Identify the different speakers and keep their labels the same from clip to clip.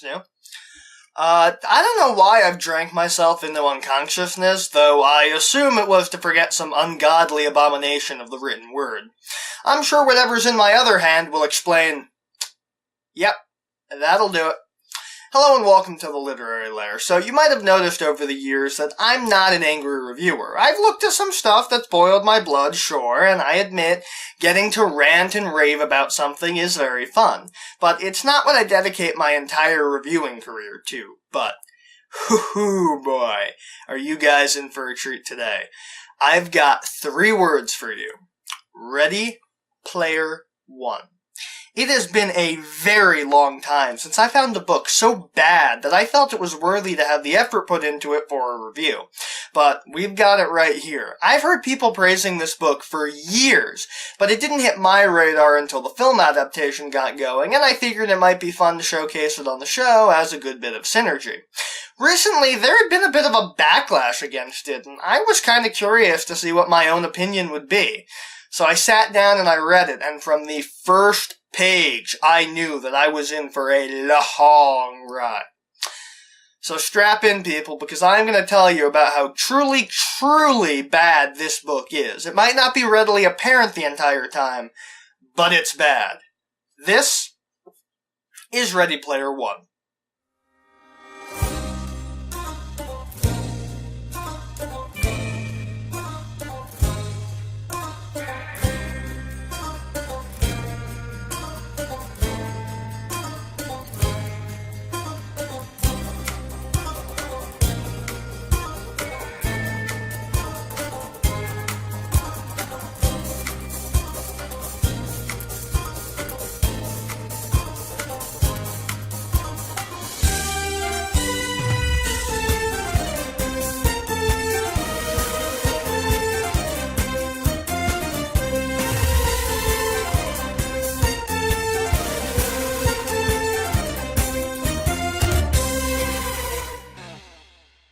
Speaker 1: that's new. I don't know why I've drank myself into unconsciousness, though I assume it was to forget some ungodly abomination of the written word. I'm sure whatever's in my other hand will explain. Yep, that'll do it. Hello and welcome to the Literary Lair. So you might have noticed over the years that I'm not an angry reviewer. I've looked at some stuff that's boiled my blood, sure, and I admit getting to rant and rave about something is very fun. But it's not what I dedicate my entire reviewing career to. But, hoo boy, are you guys in for a treat today. I've got 3 words for you. Ready, Player One. It has been a very long time since I found a book so bad that I felt it was worthy to have the effort put into it for a review. But we've got it right here. I've heard people praising this book for years, but it didn't hit my radar until the film adaptation got going, and I figured it might be fun to showcase it on the show as a good bit of synergy. Recently, there had been a bit of a backlash against it, and I was kind of curious to see what my own opinion would be. So I sat down and I read it, and from the first page, I knew that I was in for a long ride. So strap in, people, because I'm going to tell you about how truly bad this book is. It might not be readily apparent the entire time, but it's bad. This is Ready Player One.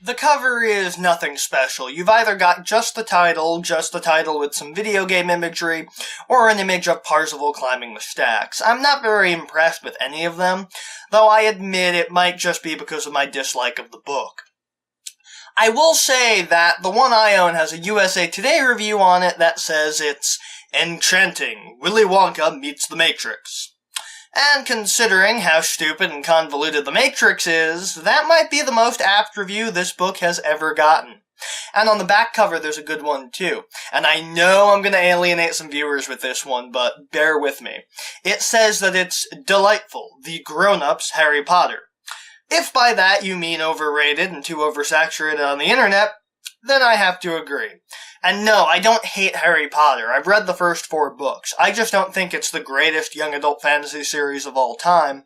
Speaker 1: The cover is nothing special. You've either got just the title with some video game imagery, or an image of Parzival climbing the stacks. I'm not very impressed with any of them, though I admit it might just be because of my dislike of the book. I will say that the one I own has a USA Today review on it that says it's enchanting. Willy Wonka meets the Matrix. And considering how stupid and convoluted The Matrix is, that might be the most apt review this book has ever gotten. And on the back cover, there's a good one, too. And I know I'm going to alienate some viewers with this one, but bear with me. It says that it's delightful, the grown-ups Harry Potter. If by that you mean overrated and too oversaturated on the internet, then I have to agree. And no, I don't hate Harry Potter. I've read the first 4 books. I just don't think it's the greatest young adult fantasy series of all time.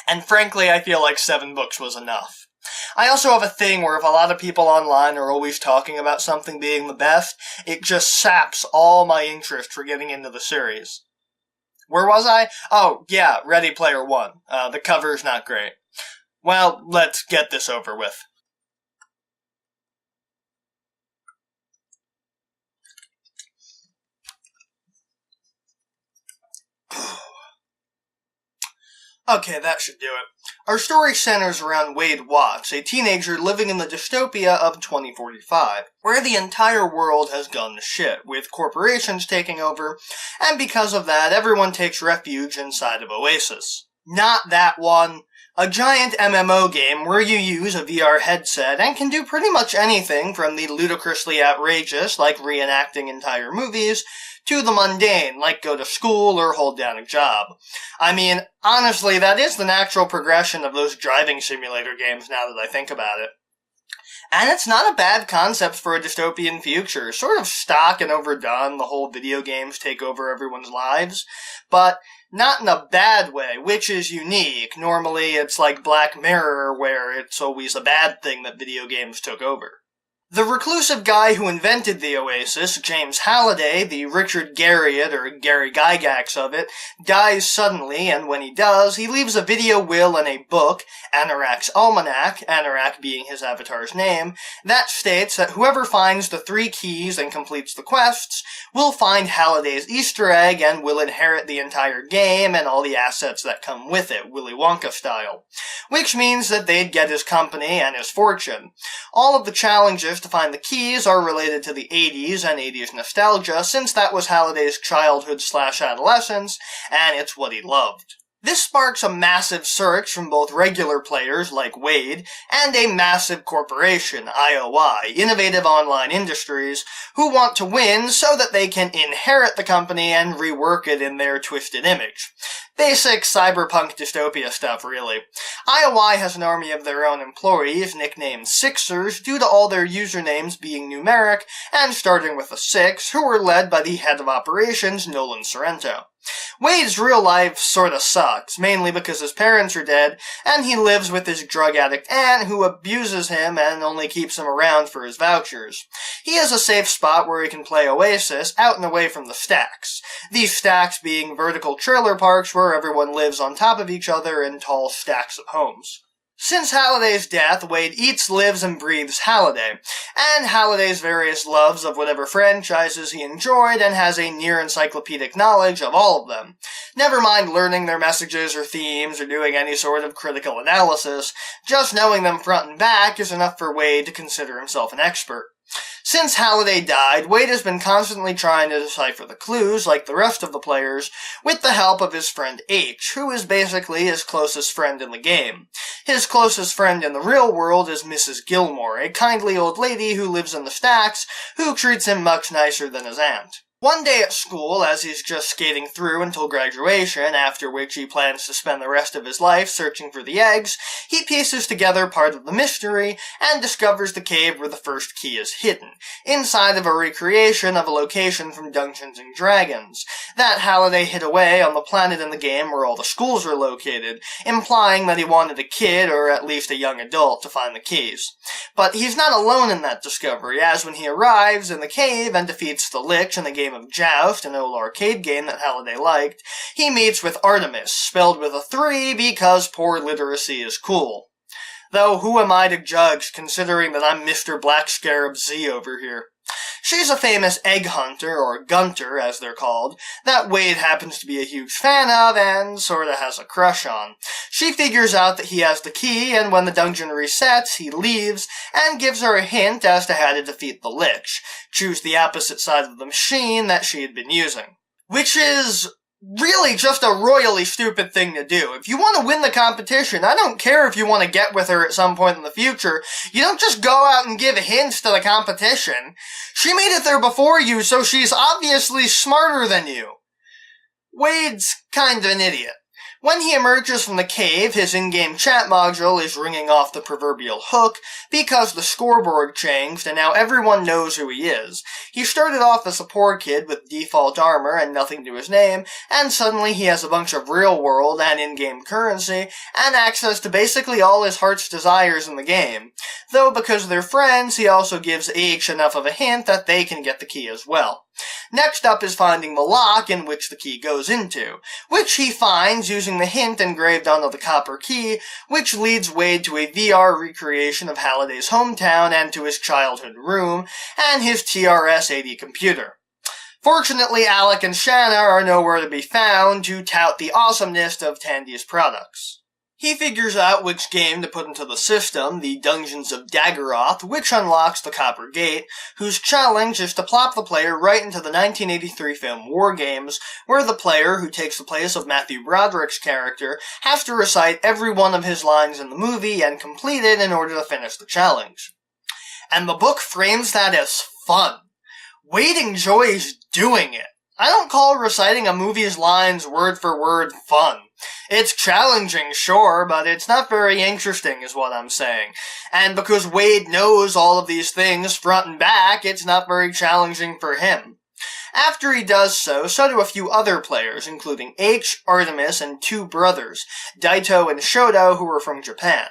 Speaker 1: And frankly, I feel like 7 books was enough. I also have a thing where if a lot of people online are always talking about something being the best, it just saps all my interest for getting into the series. Where was I? Oh, yeah, Ready Player One. The cover's not great. Well, let's get this over with. Okay, that should do it. Our story centers around Wade Watts, a teenager living in the dystopia of 2045, where the entire world has gone to shit, with corporations taking over, and because of that, everyone takes refuge inside of Oasis. Not that one. A giant MMO game where you use a VR headset and can do pretty much anything from the ludicrously outrageous, like reenacting entire movies, to the mundane, like go to school or hold down a job. I mean, honestly, that is the natural progression of those driving simulator games now that I think about it. And it's not a bad concept for a dystopian future. Sort of stock and overdone, the whole video games take over everyone's lives, but not in a bad way, which is unique. Normally it's like Black Mirror, where it's always a bad thing that video games took over. The reclusive guy who invented the Oasis, James Halliday, the Richard Garriott or Gary Gygax of it, dies suddenly, and when he does, he leaves a video will and a book, Anorak's Almanac, Anorak being his avatar's name, that states that whoever finds the 3 keys and completes the quests will find Halliday's Easter egg and will inherit the entire game and all the assets that come with it, Willy Wonka style. Which means that they'd get his company and his fortune. All of the challenges to find the keys are related to the 80s and 80s nostalgia, since that was Halliday's childhood/adolescence, and it's what he loved. This sparks a massive search from both regular players, like Wade, and a massive corporation, IOI, Innovative Online Industries, who want to win so that they can inherit the company and rework it in their twisted image. Basic cyberpunk dystopia stuff, really. IOI has an army of their own employees, nicknamed Sixers, due to all their usernames being numeric, and starting with a 6, who are led by the head of operations, Nolan Sorrento. Wade's real life sorta sucks, mainly because his parents are dead, and he lives with his drug addict aunt who abuses him and only keeps him around for his vouchers. He has a safe spot where he can play Oasis, out and away from the stacks. These stacks being vertical trailer parks where everyone lives on top of each other in tall stacks of homes. Since Halliday's death, Wade eats, lives, and breathes Halliday, and Halliday's various loves of whatever franchises he enjoyed and has a near-encyclopedic knowledge of all of them. Never mind learning their messages or themes or doing any sort of critical analysis, just knowing them front and back is enough for Wade to consider himself an expert. Since Halliday died, Wade has been constantly trying to decipher the clues, like the rest of the players, with the help of his friend H, who is basically his closest friend in the game. His closest friend in the real world is Mrs. Gilmore, a kindly old lady who lives in the stacks, who treats him much nicer than his aunt. One day at school, as he's just skating through until graduation, after which he plans to spend the rest of his life searching for the eggs, he pieces together part of the mystery and discovers the cave where the first key is hidden, inside of a recreation of a location from Dungeons & Dragons, that Halliday hid away on the planet in the game where all the schools are located, implying that he wanted a kid, or at least a young adult, to find the keys. But he's not alone in that discovery, as when he arrives in the cave and defeats the Lich in the game of Joust, an old arcade game that Halliday liked, he meets with Artemis, spelled with a 3 because poor literacy is cool. Though who am I to judge, considering that I'm Mr. BlackScarabFilmZ over here? She's a famous egg hunter, or gunter as they're called, that Wade happens to be a huge fan of and sorta has a crush on. She figures out that he has the key, and when the dungeon resets, he leaves, and gives her a hint as to how to defeat the Lich. Choose the opposite side of the machine that she had been using. Which is really just a royally stupid thing to do. If you want to win the competition, I don't care if you want to get with her at some point in the future. You don't just go out and give hints to the competition. She made it there before you, so she's obviously smarter than you. Wade's kind of an idiot. When he emerges from the cave, his in-game chat module is ringing off the proverbial hook because the scoreboard changed and now everyone knows who he is. He started off as a poor kid with default armor and nothing to his name, and suddenly he has a bunch of real-world and in-game currency and access to basically all his heart's desires in the game. Though because they're friends, he also gives H enough of a hint that they can get the key as well. Next up is finding the lock in which the key goes into, which he finds using the hint engraved onto the copper key, which leads Wade to a VR recreation of Halliday's hometown and to his childhood room, and his TRS-80 computer. Fortunately, Alec and Shanna are nowhere to be found to tout the awesomeness of Tandy's products. He figures out which game to put into the system, the Dungeons of Daggeroth, which unlocks the Copper Gate, whose challenge is to plop the player right into the 1983 film War Games, where the player, who takes the place of Matthew Broderick's character, has to recite every one of his lines in the movie and complete it in order to finish the challenge. And the book frames that as fun. Wade enjoys doing it. I don't call reciting a movie's lines word for word fun. It's challenging, sure, but it's not very interesting is what I'm saying. And because Wade knows all of these things front and back, it's not very challenging for him. After he does so, so do a few other players, including H, Artemis, and 2 brothers, Daito and Shoto, who are from Japan.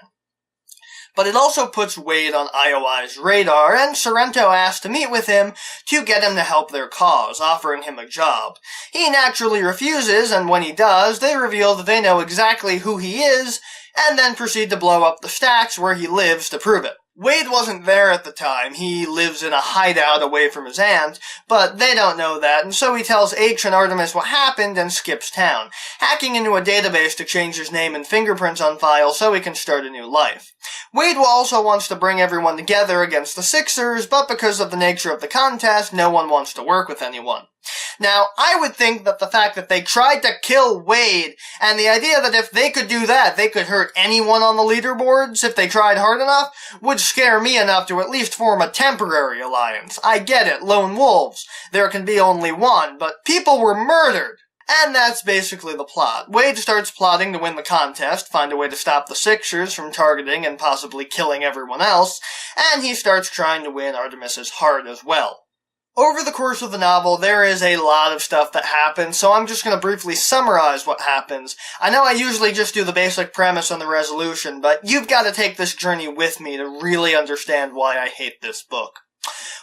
Speaker 1: But it also puts Wade on IOI's radar, and Sorrento asks to meet with him to get him to help their cause, offering him a job. He naturally refuses, and when he does, they reveal that they know exactly who he is, and then proceed to blow up the stacks where he lives to prove it. Wade wasn't there at the time. He lives in a hideout away from his aunt, but they don't know that, and so he tells H and Artemis what happened and skips town, hacking into a database to change his name and fingerprints on file so he can start a new life. Wade also wants to bring everyone together against the Sixers, but because of the nature of the contest, no one wants to work with anyone. Now, I would think that the fact that they tried to kill Wade, and the idea that if they could do that, they could hurt anyone on the leaderboards if they tried hard enough, would scare me enough to at least form a temporary alliance. I get it, lone wolves. There can be only one, but people were murdered. And that's basically the plot. Wade starts plotting to win the contest, find a way to stop the Sixers from targeting and possibly killing everyone else, and he starts trying to win Artemis's heart as well. Over the course of the novel, there is a lot of stuff that happens, so I'm just going to briefly summarize what happens. I know I usually just do the basic premise and the resolution, but you've got to take this journey with me to really understand why I hate this book.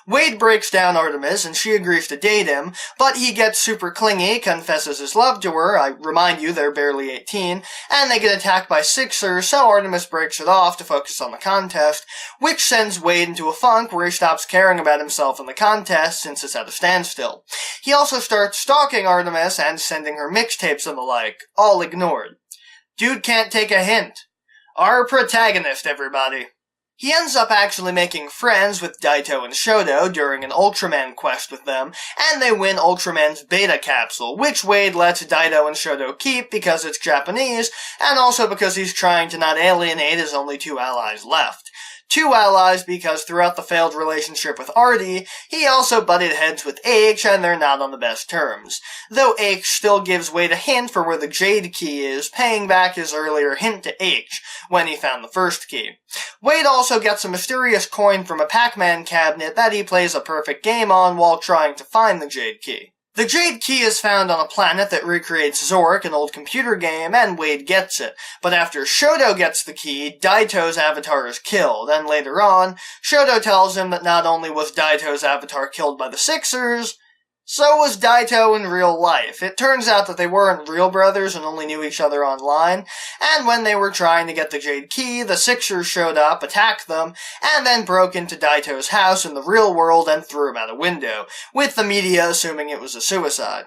Speaker 1: Wade breaks down Artemis, and she agrees to date him, but he gets super clingy, confesses his love to her, I remind you they're barely 18, and they get attacked by Sixers, so Artemis breaks it off to focus on the contest, which sends Wade into a funk where he stops caring about himself and the contest since it's at a standstill. He also starts stalking Artemis and sending her mixtapes and the like, all ignored. Dude can't take a hint. Our protagonist, everybody. He ends up actually making friends with Daito and Shoto during an Ultraman quest with them, and they win Ultraman's beta capsule, which Wade lets Daito and Shoto keep because it's Japanese, and also because he's trying to not alienate his only two allies left. Two allies because throughout the failed relationship with Artie, he also butted heads with H and they're not on the best terms. Though H still gives Wade a hint for where the Jade Key is, paying back his earlier hint to H when he found the first key. Wade also gets a mysterious coin from a Pac-Man cabinet that he plays a perfect game on while trying to find the Jade Key. The Jade Key is found on a planet that recreates Zork, an old computer game, and Wade gets it. But after Shoto gets the key, Daito's avatar is killed, and later on, Shoto tells him that not only was Daito's avatar killed by the Sixers, so was Daito in real life. It turns out that they weren't real brothers and only knew each other online, and when they were trying to get the Jade Key, the Sixers showed up, attacked them, and then broke into Daito's house in the real world and threw him out a window, with the media assuming it was a suicide.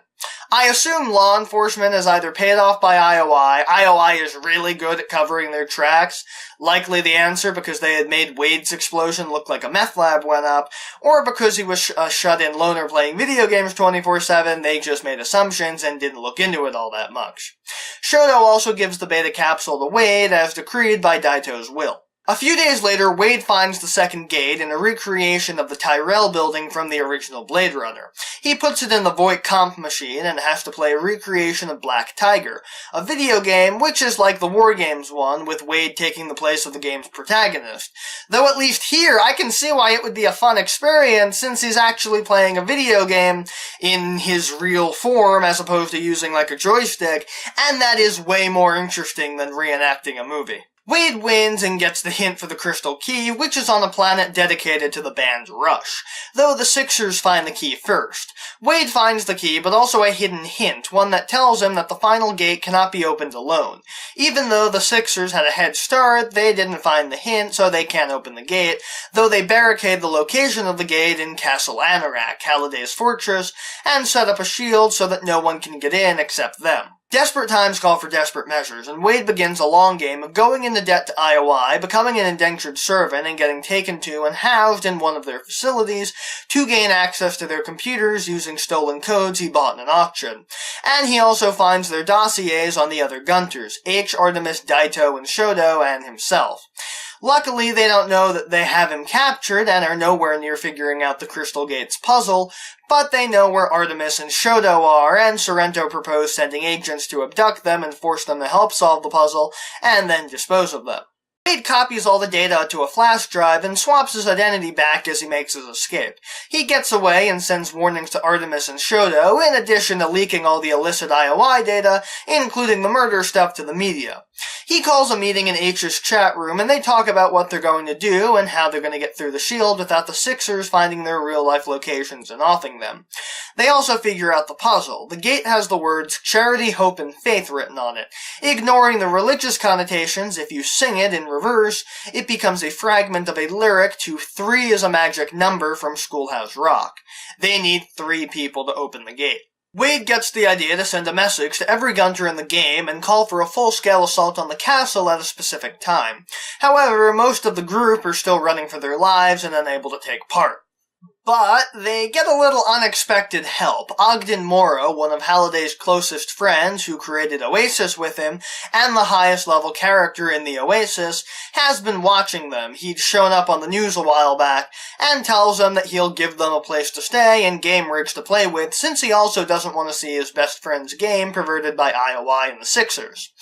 Speaker 1: I assume law enforcement is either paid off by IOI. IOI is really good at covering their tracks. Likely the answer because they had made Wade's explosion look like a meth lab went up, or because he was a shut-in loner playing video games 24/7, they just made assumptions and didn't look into it all that much. Shoto also gives the beta capsule to Wade as decreed by Daito's will. A few days later, Wade finds the second gate in a recreation of the Tyrell building from the original Blade Runner. He puts it in the Voight comp machine and has to play a recreation of Black Tiger, a video game which is like the War Games one, with Wade taking the place of the game's protagonist. Though at least here, I can see why it would be a fun experience since he's actually playing a video game in his real form as opposed to using like a joystick, and that is way more interesting than reenacting a movie. Wade wins and gets the hint for the Crystal Key, which is on a planet dedicated to the band Rush, though the Sixers find the key first. Wade finds the key, but also a hidden hint, one that tells him that the final gate cannot be opened alone. Even though the Sixers had a head start, they didn't find the hint, so they can't open the gate, though they barricade the location of the gate in Castle Anorak, Halliday's fortress, and set up a shield so that no one can get in except them. Desperate times call for desperate measures, and Wade begins a long game of going into debt to IOI, becoming an indentured servant, and getting taken to and housed in one of their facilities to gain access to their computers using stolen codes he bought in an auction. And he also finds their dossiers on the other Gunters, H, Artemis, Daito, and Shoto, and himself. Luckily, they don't know that they have him captured and are nowhere near figuring out the Crystal Gates puzzle, but they know where Artemis and Shoto are, and Sorrento proposed sending agents to abduct them and force them to help solve the puzzle, and then dispose of them. Wade copies all the data to a flash drive and swaps his identity back as he makes his escape. He gets away and sends warnings to Artemis and Shoto, in addition to leaking all the illicit IOI data, including the murder stuff, to the media. He calls a meeting in H's chat room and they talk about what they're going to do and how they're going to get through the shield without the Sixers finding their real-life locations and offing them. They also figure out the puzzle. The gate has the words charity, hope, and faith written on it. Ignoring the religious connotations, if you sing it in reverse, it becomes a fragment of a lyric to 3 is a magic number from Schoolhouse Rock. They need 3 people to open the gate. Wade gets the idea to send a message to every gunter in the game and call for a full-scale assault on the castle at a specific time. However, most of the group are still running for their lives and unable to take part. But they get a little unexpected help. Ogden Morrow, one of Halliday's closest friends who created Oasis with him, and the highest level character in the Oasis, has been watching them. He'd shown up on the news a while back, and tells them that he'll give them a place to stay and game rigs to play with, since he also doesn't want to see his best friend's game perverted by IOI and the Sixers.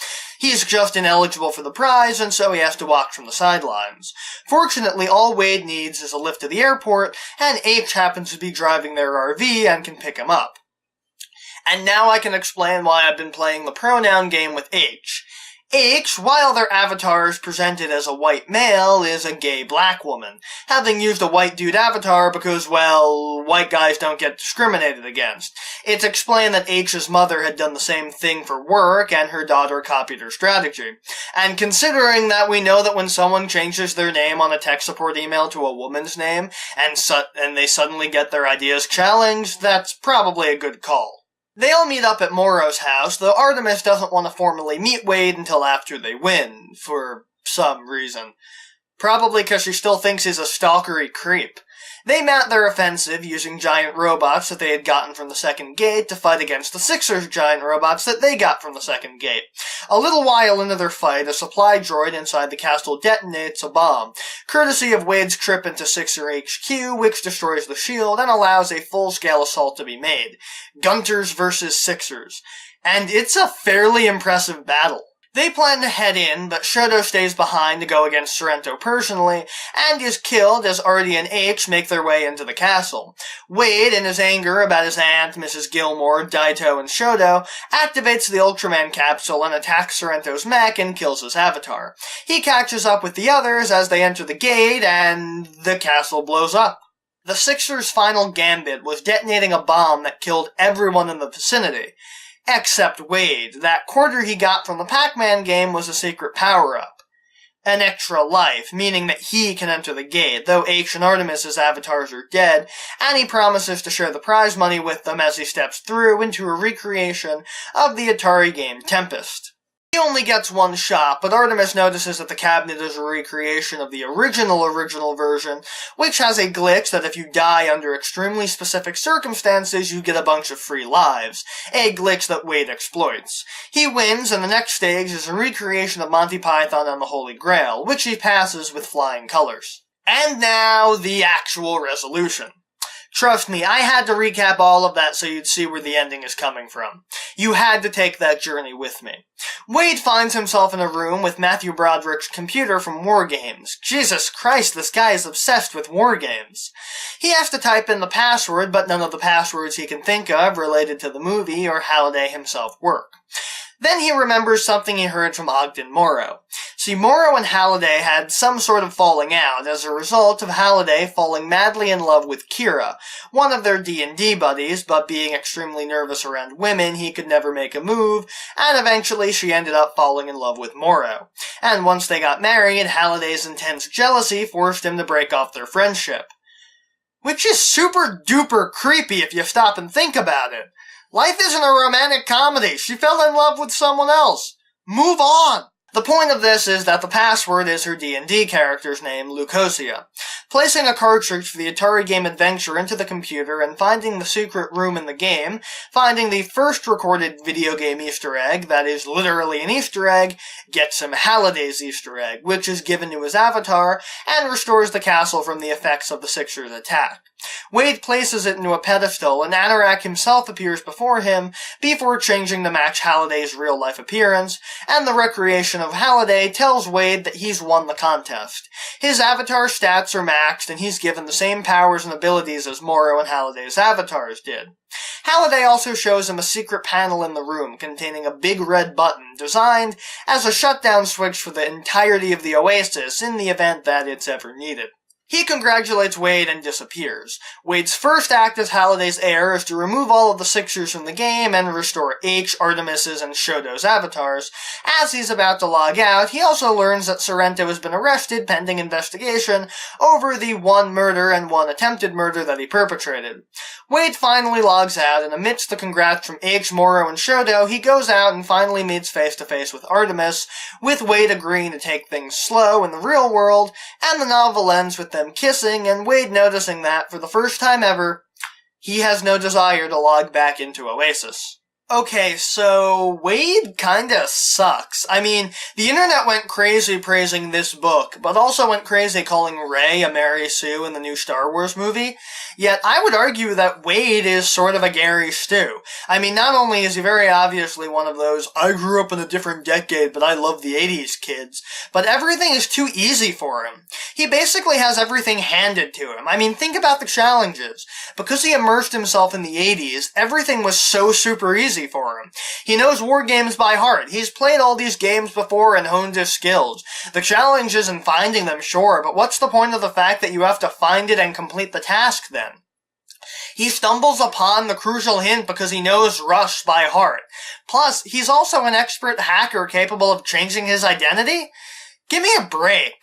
Speaker 1: He's just ineligible for the prize, and so he has to watch from the sidelines. Fortunately, all Wade needs is a lift to the airport, and H happens to be driving their RV and can pick him up. And now I can explain why I've been playing the pronoun game with H. H, while their avatar is presented as a white male, is a gay black woman, having used a white dude avatar because, well, white guys don't get discriminated against. It's explained that H's mother had done the same thing for work, and her daughter copied her strategy. And considering that we know that when someone changes their name on a tech support email to a woman's name, and they suddenly get their ideas challenged, that's probably a good call. They all meet up at Morrow's house, though Artemis doesn't want to formally meet Wade until after they win, for some reason. Probably because she still thinks he's a stalkery creep. They mount their offensive using giant robots that they had gotten from the second gate to fight against the Sixers' giant robots that they got from the second gate. A little while into their fight, a supply droid inside the castle detonates a bomb, courtesy of Wade's trip into Sixer HQ, which destroys the shield and allows a full-scale assault to be made. Gunters versus Sixers. And it's a fairly impressive battle. They plan to head in, but Shoto stays behind to go against Sorrento personally, and is killed as Artie and H make their way into the castle. Wade, in his anger about his aunt, Mrs. Gilmore, Daito, and Shoto, activates the Ultraman capsule and attacks Sorrento's mech and kills his avatar. He catches up with the others as they enter the gate, and the castle blows up. The Sixers' final gambit was detonating a bomb that killed everyone in the vicinity. Except Wade. That quarter he got from the Pac-Man game was a secret power-up. An extra life, meaning that he can enter the gate, though H and Artemis' avatars are dead, and he promises to share the prize money with them as he steps through into a recreation of the Atari game Tempest. He only gets one shot, but Artemis notices that the cabinet is a recreation of the original version, which has a glitch that if you die under extremely specific circumstances, you get a bunch of free lives, a glitch that Wade exploits. He wins, and the next stage is a recreation of Monty Python and the Holy Grail, which he passes with flying colors. And now, the actual resolution. Trust me, I had to recap all of that so you'd see where the ending is coming from. You had to take that journey with me. Wade finds himself in a room with Matthew Broderick's computer from War Games. Jesus Christ, this guy is obsessed with War Games. He has to type in the password, but none of the passwords he can think of related to the movie or Halliday himself work. Then he remembers something he heard from Ogden Morrow. See, Morrow and Halliday had some sort of falling out as a result of Halliday falling madly in love with Kira, one of their D&D buddies, but being extremely nervous around women, he could never make a move, and eventually she ended up falling in love with Morrow. And once they got married, Halliday's intense jealousy forced him to break off their friendship. Which is super duper creepy if you stop and think about it. Life isn't a romantic comedy. She fell in love with someone else. Move on! The point of this is that the password is her D&D character's name, Lucosia. Placing a cartridge for the Atari game Adventure into the computer and finding the secret room in the game, finding the first recorded video game Easter egg, that is literally an Easter egg, gets him Halliday's Easter egg, which is given to his avatar and restores the castle from the effects of the Sixers' attack. Wade places it into a pedestal, and Anorak himself appears before him, before changing to match Halliday's real-life appearance, and the recreation of Halliday tells Wade that he's won the contest. His avatar stats are maxed, and he's given the same powers and abilities as Morrow and Halliday's avatars did. Halliday also shows him a secret panel in the room containing a big red button designed as a shutdown switch for the entirety of the Oasis in the event that it's ever needed. He congratulates Wade and disappears. Wade's first act as Halliday's heir is to remove all of the Sixers from the game and restore H, Artemis's, and Shoto's avatars. As he's about to log out, he also learns that Sorrento has been arrested pending investigation over the one murder and one attempted murder that he perpetrated. Wade finally logs out, and amidst the congrats from H, Morrow, and Shoto, he goes out and finally meets face-to-face with Artemis, with Wade agreeing to take things slow in the real world, and the novel ends with them kissing, and Wade noticing that, for the first time ever, he has no desire to log back into Oasis. Okay, so Wade kinda sucks. I mean, the internet went crazy praising this book, but also went crazy calling Rey a Mary Sue in the new Star Wars movie. Yet I would argue that Wade is sort of a Gary Stu. I mean, not only is he very obviously one of those, I grew up in a different decade, but I love the 80s kids, but everything is too easy for him. He basically has everything handed to him. I mean, think about the challenges. Because he immersed himself in the 80s, everything was so super easy for him. He knows war games by heart. He's played all these games before and honed his skills. The challenge is in finding them, sure, but what's the point of the fact that you have to find it and complete the task then? He stumbles upon the crucial hint because he knows Rush by heart. Plus, he's also an expert hacker capable of changing his identity? Give me a break.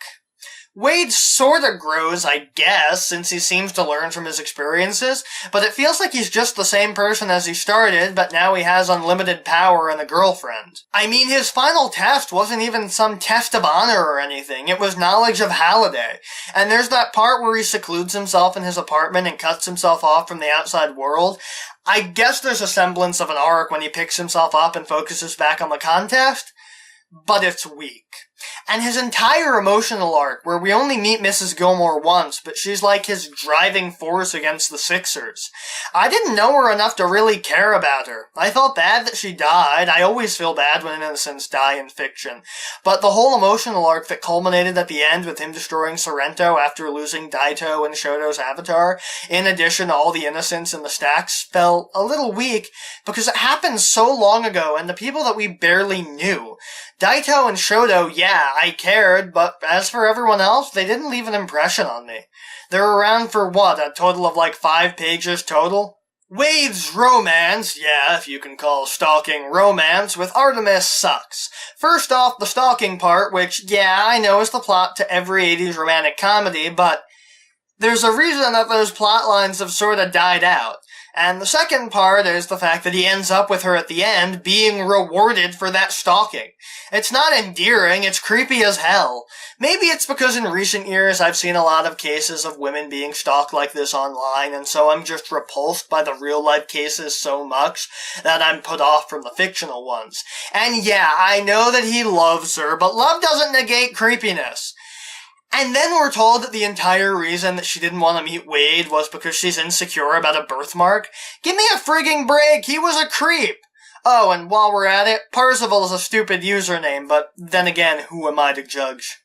Speaker 1: Wade sorta grows, I guess, since he seems to learn from his experiences, but it feels like he's just the same person as he started, but now he has unlimited power and a girlfriend. I mean, his final test wasn't even some test of honor or anything, it was knowledge of Halliday. And there's that part where he secludes himself in his apartment and cuts himself off from the outside world. I guess there's a semblance of an arc when he picks himself up and focuses back on the contest, but it's weak. And his entire emotional arc, where we only meet Mrs. Gilmore once, but she's like his driving force against the Sixers. I didn't know her enough to really care about her. I felt bad that she died. I always feel bad when innocents die in fiction. But the whole emotional arc that culminated at the end with him destroying Sorrento after losing Daito and Shoto's avatar, in addition to all the innocents in the stacks, felt a little weak because it happened so long ago and the people that we barely knew. Daito and Shoto, yeah, I cared, but as for everyone else, they didn't leave an impression on me. They're around for what, a total of like 5 pages total? Wade's romance, yeah, if you can call stalking romance, with Artemis sucks. First off, the stalking part, which, yeah, I know is the plot to every 80s romantic comedy, but there's a reason that those plot lines have sorta died out. And the second part is the fact that he ends up with her at the end, being rewarded for that stalking. It's not endearing, it's creepy as hell. Maybe it's because in recent years I've seen a lot of cases of women being stalked like this online, and so I'm just repulsed by the real-life cases so much that I'm put off from the fictional ones. And yeah, I know that he loves her, but love doesn't negate creepiness. And then we're told that the entire reason that she didn't want to meet Wade was because she's insecure about a birthmark. Give me a frigging break, he was a creep! Oh, and while we're at it, Parzival is a stupid username, but then again, who am I to judge?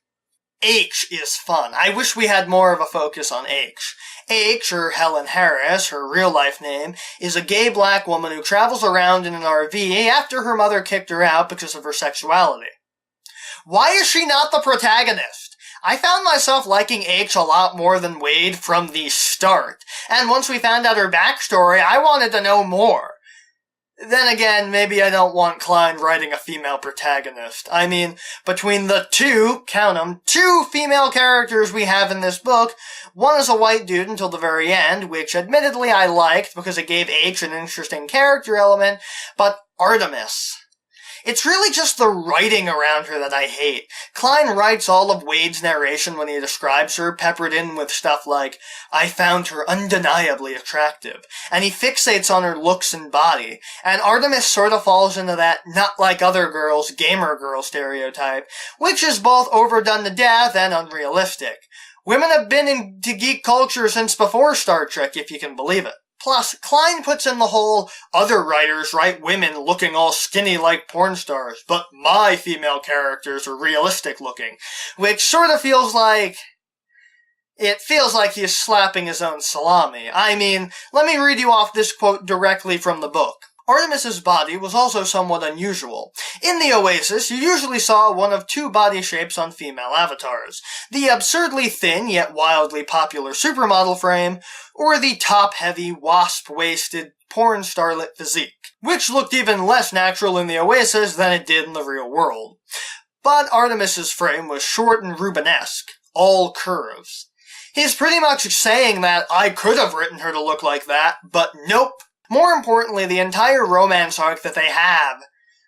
Speaker 1: H is fun. I wish we had more of a focus on H. H, or Helen Harris, her real-life name, is a gay black woman who travels around in an RV after her mother kicked her out because of her sexuality. Why is she not the protagonist? I found myself liking H a lot more than Wade from the start, and once we found out her backstory, I wanted to know more. Then again, maybe I don't want Klein writing a female protagonist. I mean, between the two, count 'em, 2 female characters we have in this book, one is a white dude until the very end, which admittedly I liked because it gave H an interesting character element, but Artemis. It's really just the writing around her that I hate. Klein writes all of Wade's narration when he describes her, peppered in with stuff like, I found her undeniably attractive, and he fixates on her looks and body, and Artemis sort of falls into that not like other girls, gamer girl stereotype, which is both overdone to death and unrealistic. Women have been into geek culture since before Star Trek, if you can believe it. Plus, Klein puts in the whole, other writers write women looking all skinny like porn stars, but my female characters are realistic looking, which sort of feels like... It feels like he is slapping his own salami. I mean, let me read you off this quote directly from the book. Artemis's body was also somewhat unusual. In the Oasis, you usually saw one of two body shapes on female avatars. The absurdly thin yet wildly popular supermodel frame, or the top-heavy, wasp-waisted, porn starlet physique, which looked even less natural in the Oasis than it did in the real world. But Artemis's frame was short and Rubenesque, all curves. He's pretty much saying that I could have written her to look like that, but nope. More importantly, the entire romance arc that they have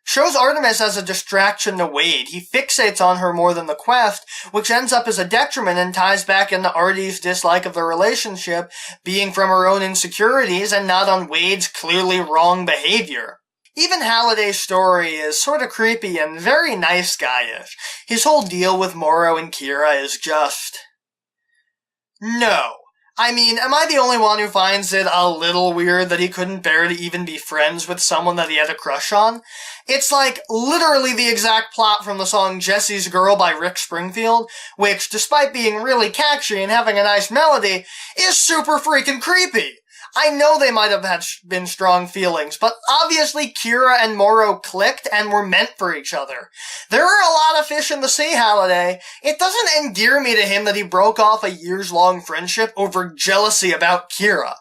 Speaker 1: shows Artemis as a distraction to Wade. He fixates on her more than the quest, which ends up as a detriment and ties back into Artie's dislike of the relationship being from her own insecurities and not on Wade's clearly wrong behavior. Even Halliday's story is sort of creepy and very nice guy-ish. His whole deal with Morrow and Kira is just... no. I mean, am I the only one who finds it a little weird that he couldn't bear to even be friends with someone that he had a crush on? It's like literally the exact plot from the song Jesse's Girl by Rick Springfield, which, despite being really catchy and having a nice melody, is super freaking creepy. I know they might have been strong feelings, but obviously Kira and Morrow clicked and were meant for each other. There are a lot of fish in the sea, Halliday. It doesn't endear me to him that he broke off a years-long friendship over jealousy about Kira.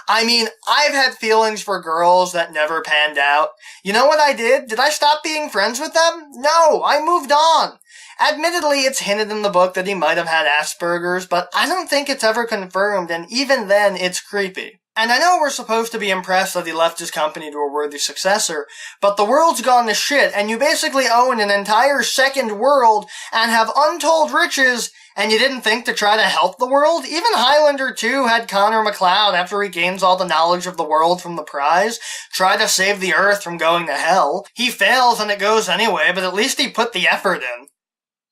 Speaker 1: I mean, I've had feelings for girls that never panned out. You know what I did? Did I stop being friends with them? No, I moved on. Admittedly, it's hinted in the book that he might have had Asperger's, but I don't think it's ever confirmed, and even then, it's creepy. And I know we're supposed to be impressed that he left his company to a worthy successor, but the world's gone to shit, and you basically own an entire second world and have untold riches, and you didn't think to try to help the world? Even Highlander 2 had Connor MacLeod, after he gains all the knowledge of the world from the prize, try to save the Earth from going to hell. He fails and it goes anyway, but at least he put the effort in.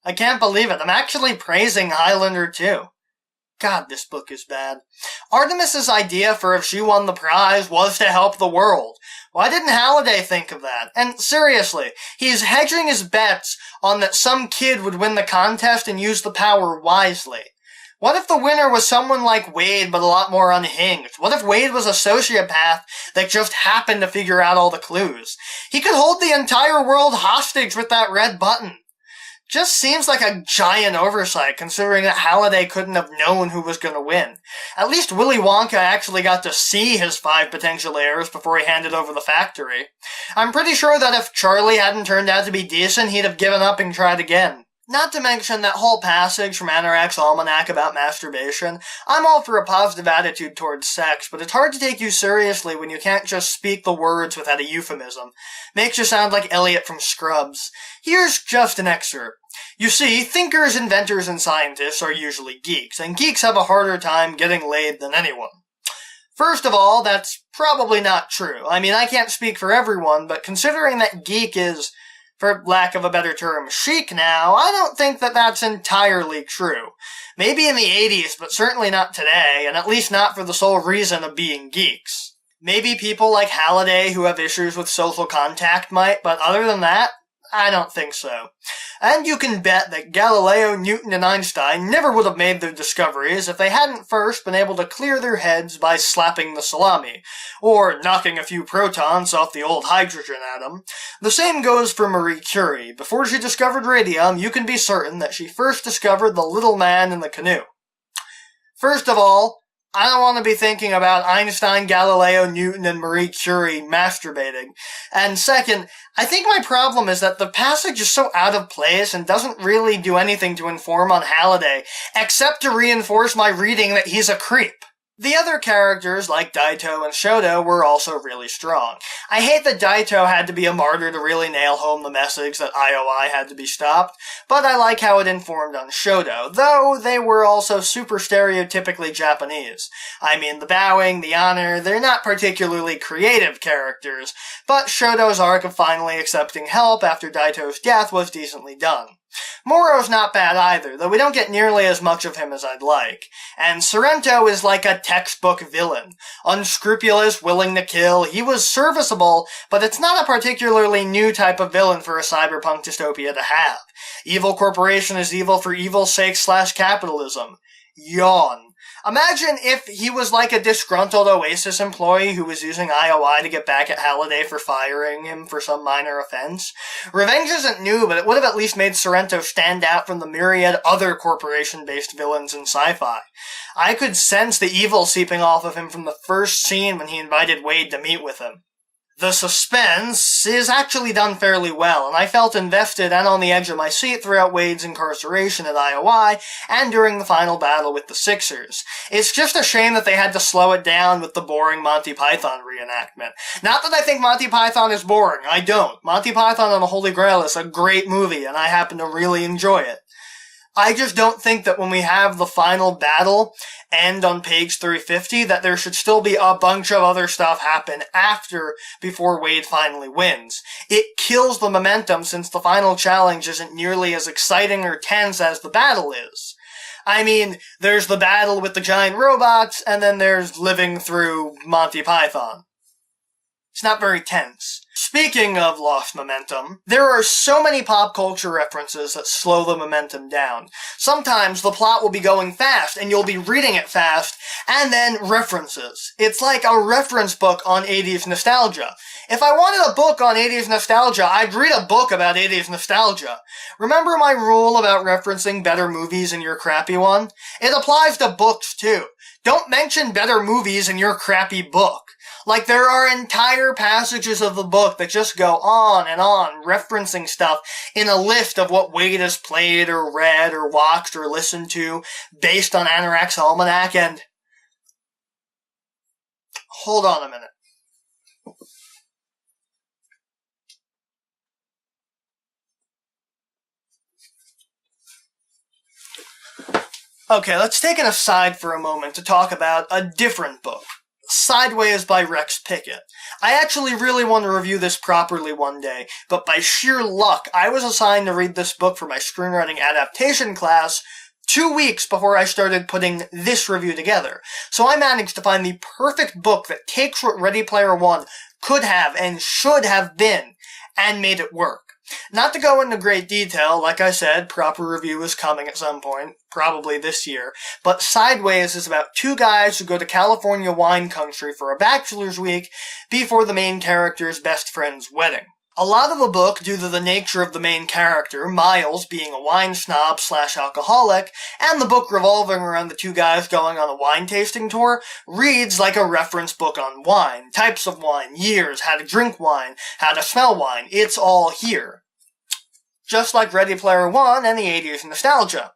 Speaker 1: I can't believe it. I'm actually praising Highlander 2. God, this book is bad. Artemis's idea for if she won the prize was to help the world. Why didn't Halliday think of that? And seriously, he's hedging his bets on that some kid would win the contest and use the power wisely. What if the winner was someone like Wade, but a lot more unhinged? What if Wade was a sociopath that just happened to figure out all the clues? He could hold the entire world hostage with that red button. Just seems like a giant oversight, considering that Halliday couldn't have known who was going to win. At least Willy Wonka actually got to see his 5 potential heirs before he handed over the factory. I'm pretty sure that if Charlie hadn't turned out to be decent, he'd have given up and tried again. Not to mention that whole passage from Anorak's Almanac about masturbation. I'm all for a positive attitude towards sex, but it's hard to take you seriously when you can't just speak the words without a euphemism. Makes you sound like Elliot from Scrubs. Here's just an excerpt. You see, thinkers, inventors, and scientists are usually geeks, and geeks have a harder time getting laid than anyone. First of all, that's probably not true. I mean, I can't speak for everyone, but considering that geek is, for lack of a better term, chic now, I don't think that that's entirely true. Maybe in the 80s, but certainly not today, and at least not for the sole reason of being geeks. Maybe people like Halliday who have issues with social contact might, but other than that, I don't think so. And you can bet that Galileo, Newton, and Einstein never would have made their discoveries if they hadn't first been able to clear their heads by slapping the salami, or knocking a few protons off the old hydrogen atom. The same goes for Marie Curie. Before she discovered radium, you can be certain that she first discovered the little man in the canoe. First of all, I don't want to be thinking about Einstein, Galileo, Newton, and Marie Curie masturbating. And second, I think my problem is that the passage is so out of place and doesn't really do anything to inform on Halliday, except to reinforce my reading that he's a creep. The other characters, like Daito and Shoto, were also really strong. I hate that Daito had to be a martyr to really nail home the message that IOI had to be stopped, but I like how it informed on Shoto, though they were also super stereotypically Japanese. I mean, the bowing, the honor, they're not particularly creative characters, but Shoto's arc of finally accepting help after Daito's death was decently done. Moro's not bad either, though we don't get nearly as much of him as I'd like. And Sorrento is like a textbook villain. Unscrupulous, willing to kill, he was serviceable, but it's not a particularly new type of villain for a cyberpunk dystopia to have. Evil corporation is evil for evil's sake / capitalism. Yawn. Imagine if he was like a disgruntled Oasis employee who was using IOI to get back at Halliday for firing him for some minor offense. Revenge isn't new, but it would have at least made Sorrento stand out from the myriad other corporation-based villains in sci-fi. I could sense the evil seeping off of him from the first scene when he invited Wade to meet with him. The suspense is actually done fairly well, and I felt invested and on the edge of my seat throughout Wade's incarceration at IOI and during the final battle with the Sixers. It's just a shame that they had to slow it down with the boring Monty Python reenactment. Not that I think Monty Python is boring, I don't. Monty Python and the Holy Grail is a great movie, and I happen to really enjoy it. I just don't think that when we have the final battle end on page 350 that there should still be a bunch of other stuff happen after before Wade finally wins. It kills the momentum since the final challenge isn't nearly as exciting or tense as the battle is. I mean, there's the battle with the giant robots, and then there's living through Monty Python. It's not very tense. Speaking of lost momentum, there are so many pop culture references that slow the momentum down. Sometimes the plot will be going fast, and you'll be reading it fast, and then references. It's like a reference book on 80s nostalgia. If I wanted a book on 80s nostalgia, I'd read a book about 80s nostalgia. Remember my rule about referencing better movies in your crappy one? It applies to books, too. Don't mention better movies in your crappy book. Like, there are entire passages of the book that just go on, referencing stuff in a list of what Wade has played or read or watched or listened to based on Anorak's Almanac, and... Hold on a minute. Okay, let's take an aside for a moment to talk about a different book. Sideways by Rex Pickett. I actually really want to review this properly one day, but by sheer luck, I was assigned to read this book for my screenwriting adaptation class 2 weeks before I started putting this review together. So I managed to find the perfect book that takes what Ready Player One could have and should have been, and made it work. Not to go into great detail, like I said, proper review is coming at some point, probably this year, but Sideways is about two guys who go to California wine country for a bachelor's week before the main character's best friend's wedding. A lot of the book, due to the nature of the main character, Miles, being a wine snob / alcoholic, and the book revolving around the two guys going on a wine tasting tour, reads like a reference book on wine. Types of wine, years, how to drink wine, how to smell wine, it's all here. Just like Ready Player One and the 80s nostalgia.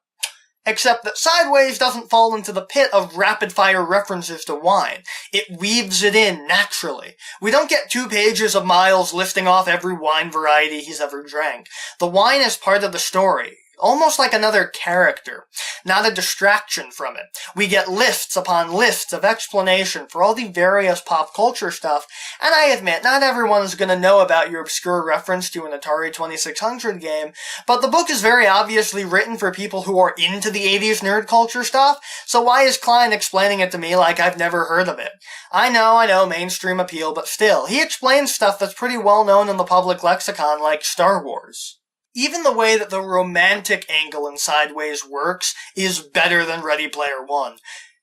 Speaker 1: Except that Sideways doesn't fall into the pit of rapid-fire references to wine. It weaves it in naturally. We don't get 2 pages of Miles listing off every wine variety he's ever drank. The wine is part of the story. Almost like another character, not a distraction from it. We get lists upon lists of explanation for all the various pop culture stuff, and I admit, not everyone is going to know about your obscure reference to an Atari 2600 game, but the book is very obviously written for people who are into the 80s nerd culture stuff, so why is Klein explaining it to me like I've never heard of it? I know, mainstream appeal, but still, he explains stuff that's pretty well known in the public lexicon like Star Wars. Even the way that the romantic angle in Sideways works is better than Ready Player One.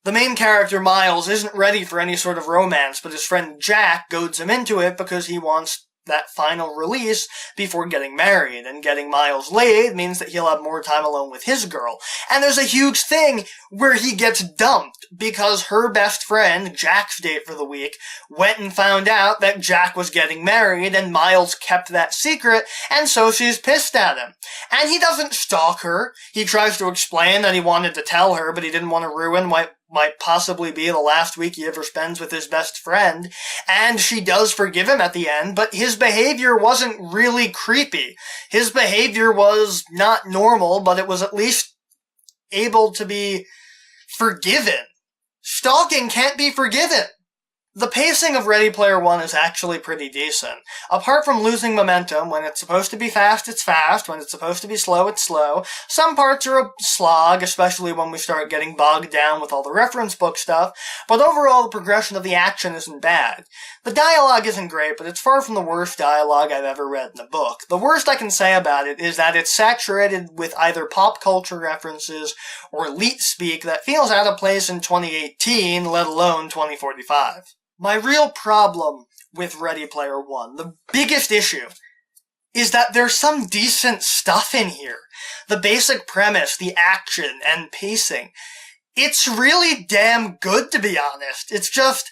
Speaker 1: The main character, Miles, isn't ready for any sort of romance, but his friend Jack goads him into it because he wants that final release before getting married, and getting Miles laid means that he'll have more time alone with his girl. And there's a huge thing where he gets dumped because her best friend, Jack's date for the week, went and found out that Jack was getting married and Miles kept that secret, and so she's pissed at him. And he doesn't stalk her. He tries to explain that he wanted to tell her, but he didn't want to ruin what might possibly be the last week he ever spends with his best friend, and she does forgive him at the end, but his behavior wasn't really creepy. His behavior was not normal, but it was at least able to be forgiven. Stalking can't be forgiven. The pacing of Ready Player One is actually pretty decent. Apart from losing momentum, when it's supposed to be fast, it's fast. When it's supposed to be slow, it's slow. Some parts are a slog, especially when we start getting bogged down with all the reference book stuff, but overall the progression of the action isn't bad. The dialogue isn't great, but it's far from the worst dialogue I've ever read in a book. The worst I can say about it is that it's saturated with either pop culture references or leet speak that feels out of place in 2018, let alone 2045. My real problem with Ready Player One, the biggest issue, is that there's some decent stuff in here. The basic premise, the action, and pacing. It's really damn good, to be honest. It's just,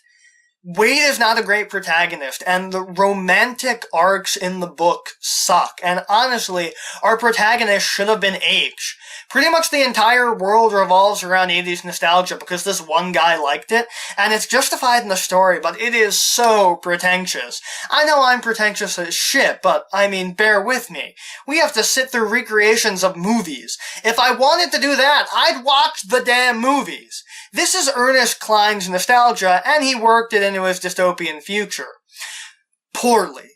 Speaker 1: Wade is not a great protagonist, and the romantic arcs in the book suck. And honestly, our protagonist should have been H. Pretty much the entire world revolves around 80s nostalgia because this one guy liked it, and it's justified in the story, but it is so pretentious. I know I'm pretentious as shit, but, I mean, bear with me. We have to sit through recreations of movies. If I wanted to do that, I'd watch the damn movies. This is Ernest Cline's nostalgia, and he worked it into his dystopian future. Poorly.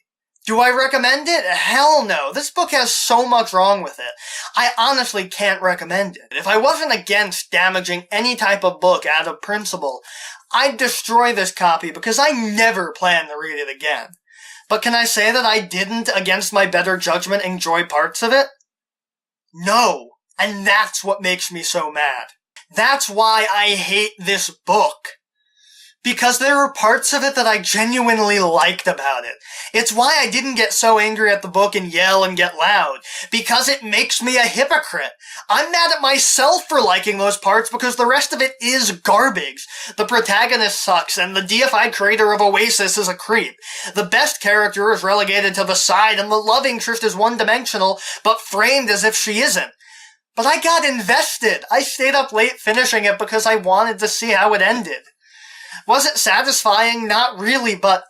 Speaker 1: Do I recommend it? Hell no. This book has so much wrong with it. I honestly can't recommend it. If I wasn't against damaging any type of book out of principle, I'd destroy this copy because I never plan to read it again. But can I say that I didn't, against my better judgment, enjoy parts of it? No. And that's what makes me so mad. That's why I hate this book. Because there are parts of it that I genuinely liked about it. It's why I didn't get so angry at the book and yell and get loud. Because it makes me a hypocrite. I'm mad at myself for liking those parts because the rest of it is garbage. The protagonist sucks and the deified creator of Oasis is a creep. The best character is relegated to the side and the love interest is one-dimensional, but framed as if she isn't. But I got invested. I stayed up late finishing it because I wanted to see how it ended. Was it satisfying? Not really, but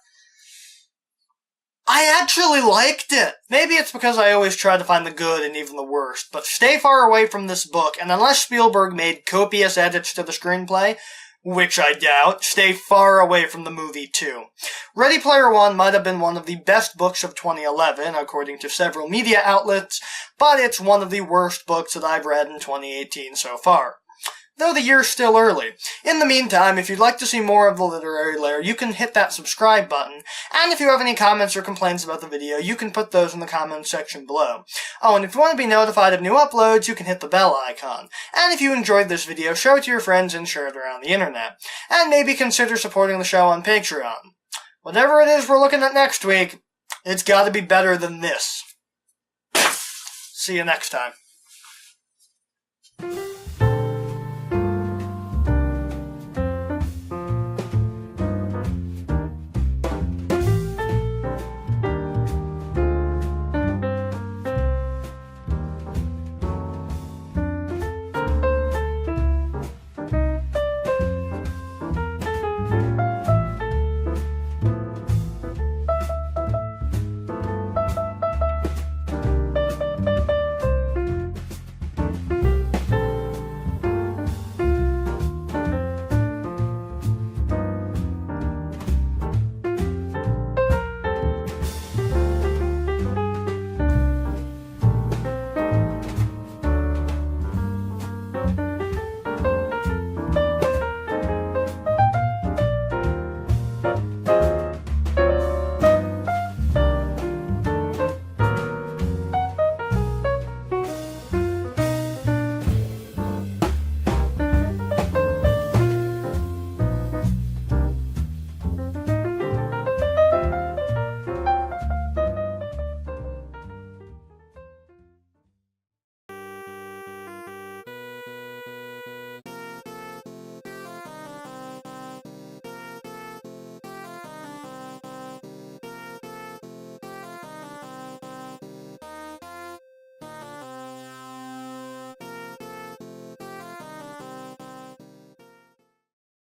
Speaker 1: I actually liked it. Maybe it's because I always try to find the good and even the worst, but stay far away from this book, and unless Spielberg made copious edits to the screenplay, which I doubt, stay far away from the movie too. Ready Player One might have been one of the best books of 2011, according to several media outlets, but it's one of the worst books that I've read in 2018 so far. Though the year's still early. In the meantime, if you'd like to see more of the Literary Lair, you can hit that subscribe button, and if you have any comments or complaints about the video, you can put those in the comments section below. Oh, and if you want to be notified of new uploads, you can hit the bell icon. And if you enjoyed this video, show it to your friends and share it around the internet. And maybe consider supporting the show on Patreon. Whatever it is we're looking at next week, it's gotta be better than this. See you next time.